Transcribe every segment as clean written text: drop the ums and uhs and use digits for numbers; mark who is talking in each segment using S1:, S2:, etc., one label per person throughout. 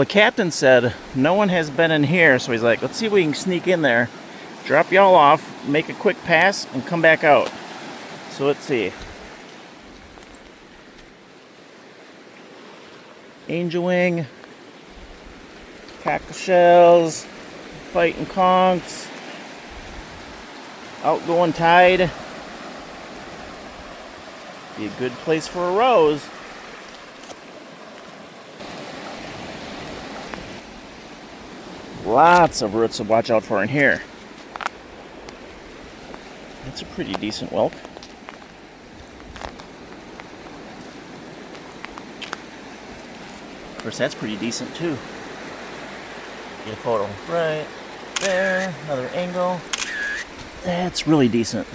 S1: the captain said no one has been in here, so he's like, let's see if we can sneak in there, drop y'all off, make a quick pass, and come back out. So let's see. Angel wing, cockle shells, fighting conchs, outgoing tide. Be a good place for a rose. Lots of roots to watch out for in here. That's a pretty decent whelk. Of course, that's pretty decent too. Get a photo right there. Another angle. That's really decent.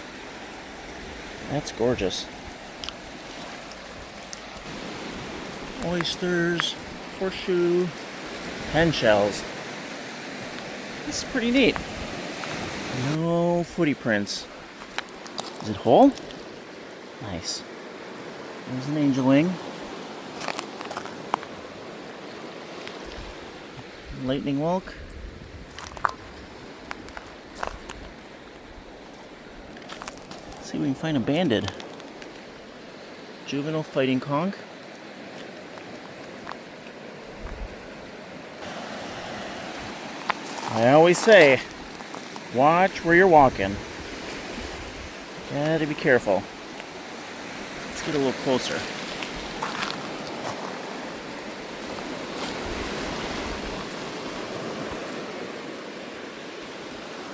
S1: That's gorgeous. Oysters, horseshoe, hen shells. This is pretty neat. No footy prints. Is it whole? Nice. There's an angel wing. Lightning whelk. See if we can find a banded. Juvenile fighting conch. I always say, watch where you're walking. Gotta be careful. Let's get a little closer.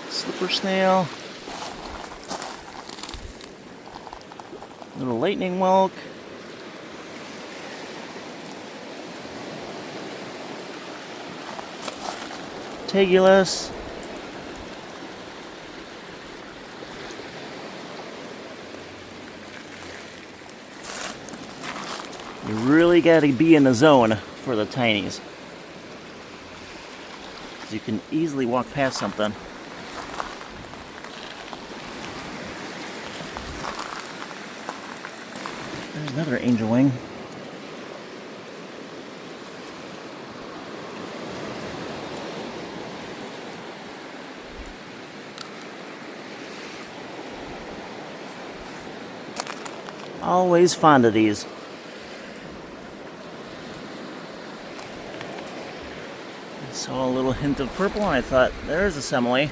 S1: Slipper snail. Little lightning whelk. Tegulus. You really got to be in the zone for the tinies. You can easily walk past something. There's another angel wing. Always fond of these. I saw a little hint of purple and I thought, there's a simile.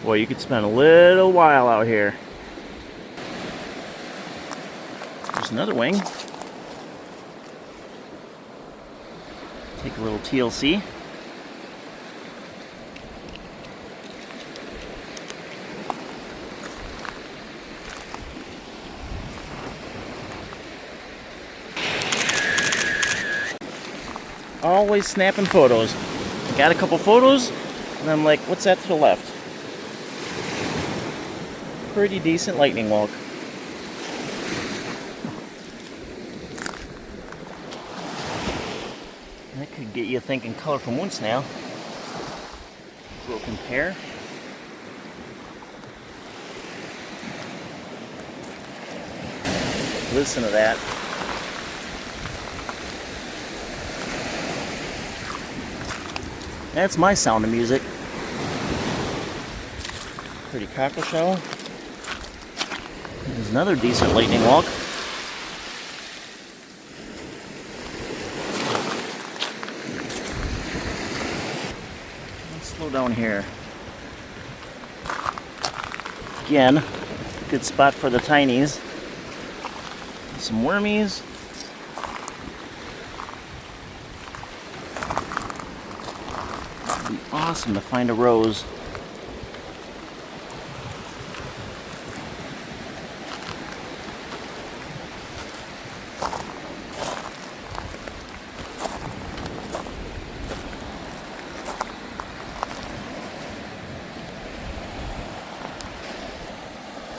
S1: Boy, you could spend a little while out here. There's another wing. Take a little TLC. Always snapping photos. Got a couple photos, and I'm like, what's that to the left? Pretty decent lightning whelk. That could get you thinking colorful moon snail. Broken pair. Listen to that. That's my sound of music. Pretty cockle shell. There's another decent lightning whelk. Let's slow down here. Again, good spot for the tinies. Some wormies. It'd be awesome to find a rose.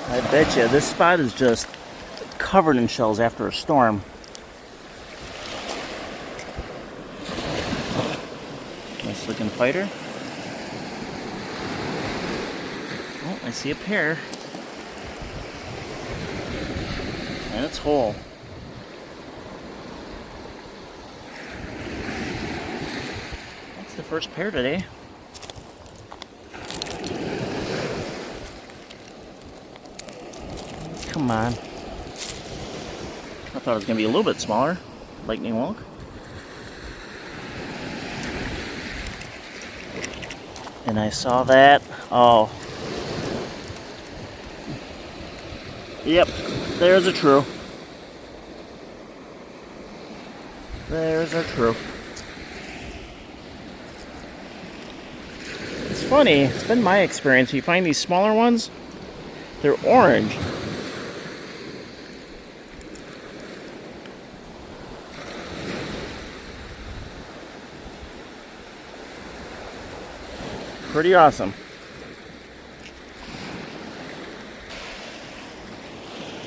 S1: I bet you this spot is just covered in shells after a storm. Nice looking fighter. Oh, I see a pair. And it's whole. That's the first pair today. Come on. I thought it was going to be a little bit smaller. Lightning walk. And I saw that. Oh. Yep. There's a true. There's a true. It's funny. It's been my experience. You find these smaller ones, they're orange. Pretty awesome.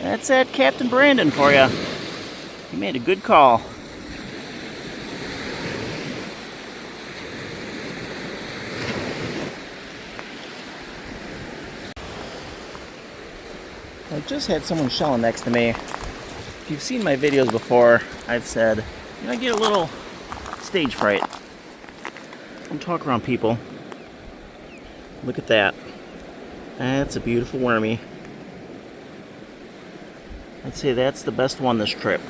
S1: That's that Captain Brandon for you. He made a good call. I just had someone shelling next to me. If you've seen my videos before, I've said, you know, I get a little stage fright. Don't talk around people. Look at that. That's a beautiful wormy. I'd say that's the best one this trip.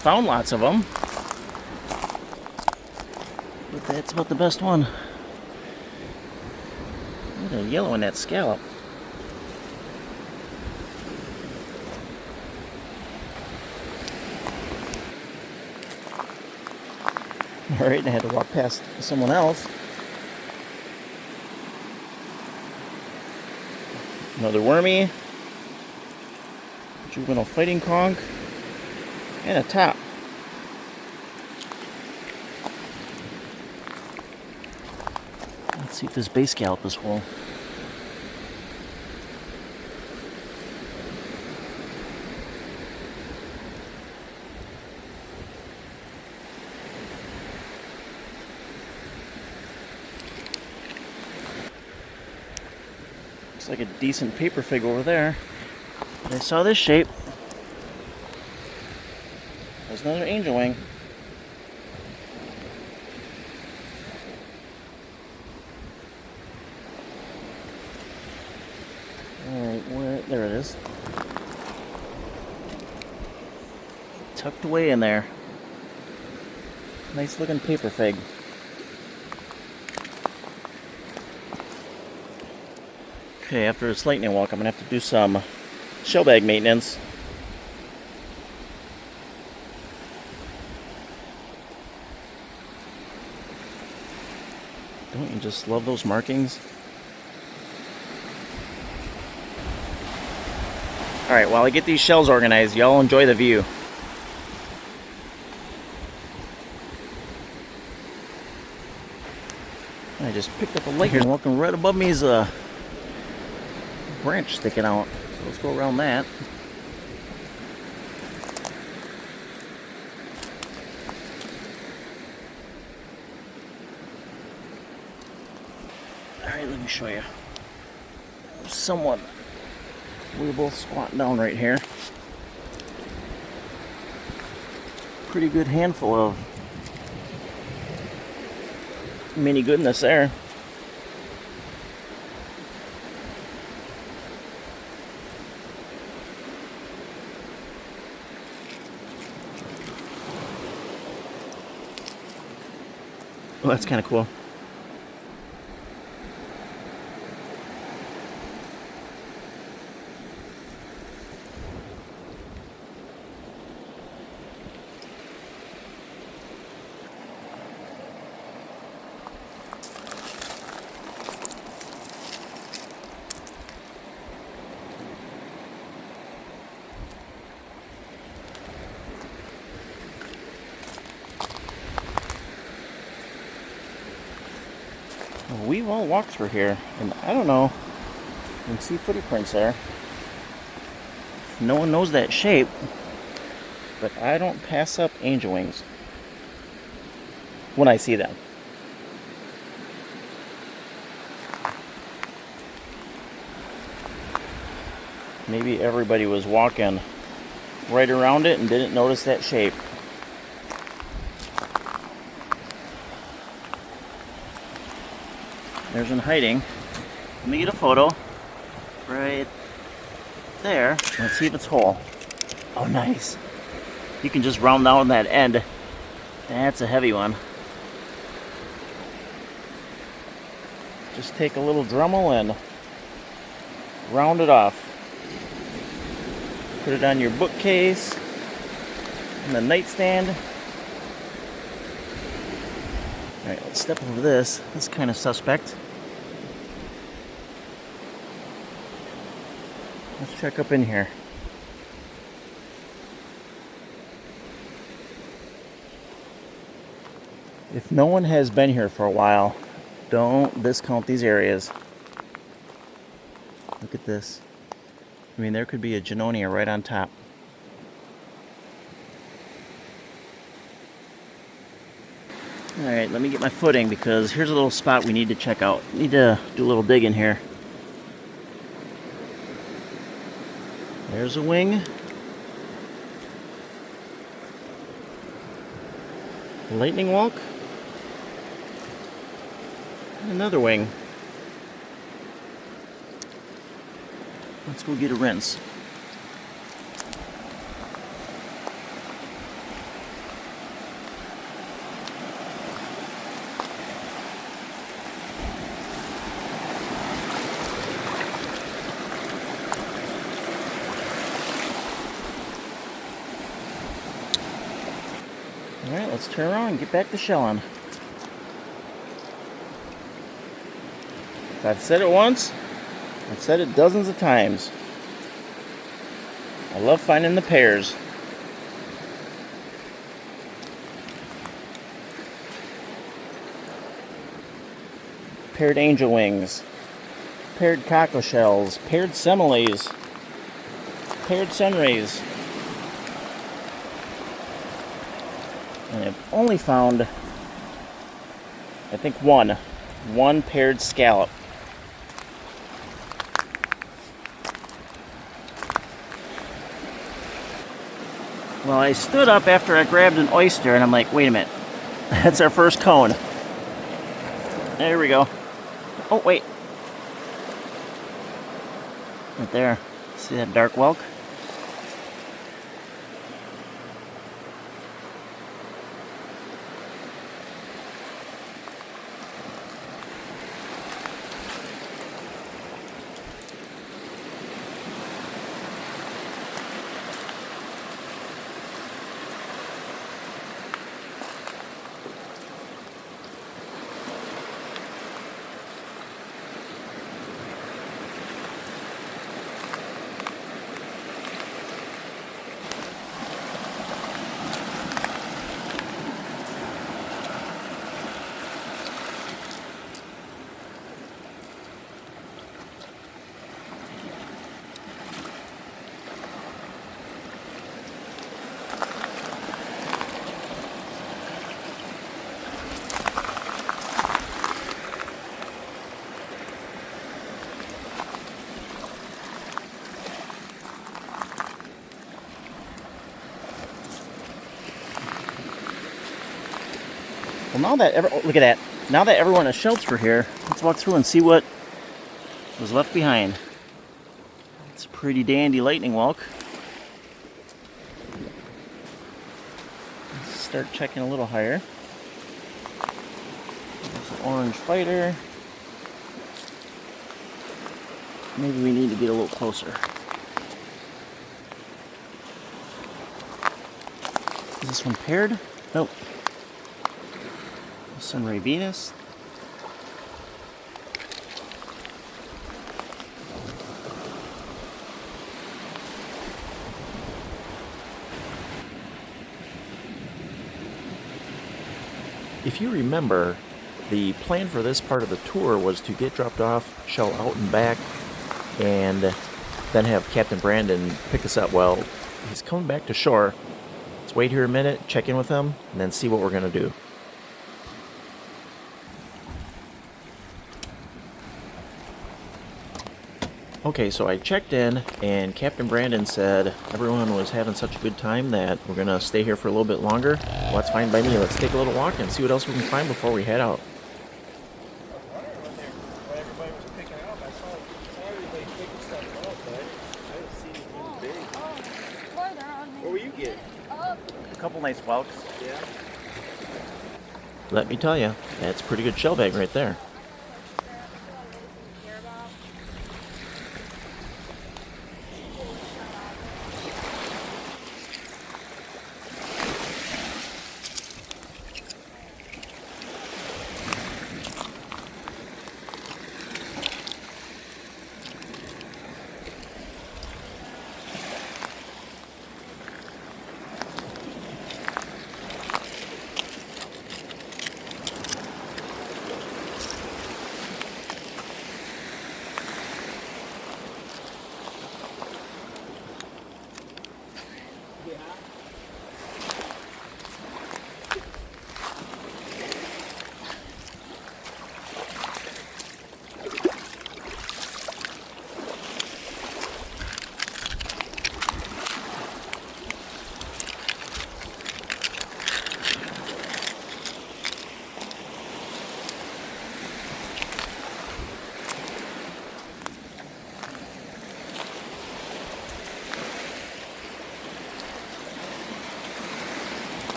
S1: Found lots of them, but that's about the best one. Look at the yellow in that scallop. Alright, and I had to walk past someone else. Another wormy, juvenile fighting conch, and a top. Let's see if this base scallop is whole. Looks like a decent paper fig over there. But I saw this shape. There's another angel wing. Alright, there it is. Tucked away in there. Nice looking paper fig. Okay, after this lightning walk, I'm going to have to do some shell bag maintenance. Don't you just love those markings? Alright, while I get these shells organized, y'all enjoy the view. I just picked up a lightning walking right above me is a branch sticking out. So let's go around that. Alright, let me show you. Someone. We're both squatting down right here. Pretty good handful of mini goodness there. Well, that's kind of cool. We've all walked through here, and I don't know, you can see footprints there. No one knows that shape, but I don't pass up angel wings when I see them. Maybe everybody was walking right around it and didn't notice that shape. There's one hiding. Let me get a photo right there. Let's see if it's whole. Oh, nice. You can just round down that end. That's a heavy one. Just take a little Dremel and round it off. Put it on your bookcase, on the nightstand. Alright, let's step over this. This is kind of suspect. Let's check up in here. If no one has been here for a while, don't discount these areas. Look at this. I mean, there could be a Junonia right on top. Alright, let me get my footing because here's a little spot we need to check out. Need to do a little digging here. There's a wing. Lightning walk. And another wing. Let's go get a rinse. Alright, let's turn around and get back to shelling. If I've said it once, I've said it dozens of times. I love finding the pairs. Paired angel wings, paired cockleshells, paired semiles, paired sunrays. And I've only found, I think, one paired scallop. Well, I stood up after I grabbed an oyster and I'm like, wait a minute, that's our first cone. There we go. Oh, wait. Right there. See that dark whelk? Well, now that look at that. Now that everyone has shelter here, let's walk through and see what was left behind. It's a pretty dandy lightning walk. Let's start checking a little higher. There's an orange fighter. Maybe we need to get a little closer. Is this one paired? Nope. Sunray Venus.
S2: If you remember, the plan for this part of the tour was to get dropped off, shell out and back, and then have Captain Brandon pick us up. Well, he's coming back to shore. Let's wait here a minute, check in with him, and then see what we're going to do. Okay, so I checked in, and Captain Brandon said everyone was having such a good time that we're going to stay here for a little bit longer. Well, that's fine by me. Let's take a little walk and see what else we can find before we head out.
S1: What were you getting? A couple nice whelks. Yeah.
S2: Let me tell you, that's a pretty good shell bag right there.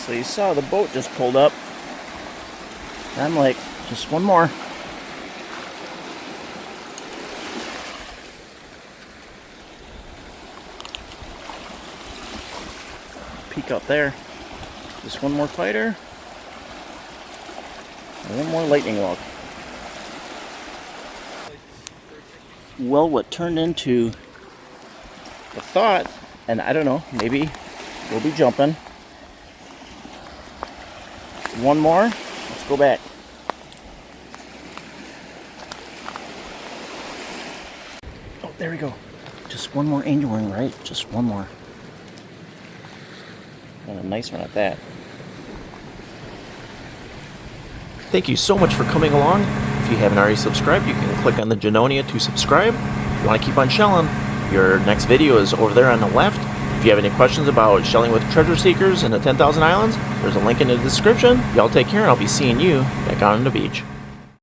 S1: So you saw the boat just pulled up. And I'm like, just one more. Peek out there. Just one more fighter. And one more lightning log. Well, what turned into a thought, and I don't know, maybe we'll be jumping. One more. Let's go back. Oh, there we go. Just one more angel ring, right? Just one more. And a nice one at that.
S2: Thank you so much for coming along. If you haven't already subscribed, you can click on the Genonia to subscribe. If you want to keep on shelling, your next video is over there on the left. If you have any questions about shelling with treasure seekers in the 10,000 Islands, there's a link in the description. Y'all take care, and I'll be seeing you back out on the beach.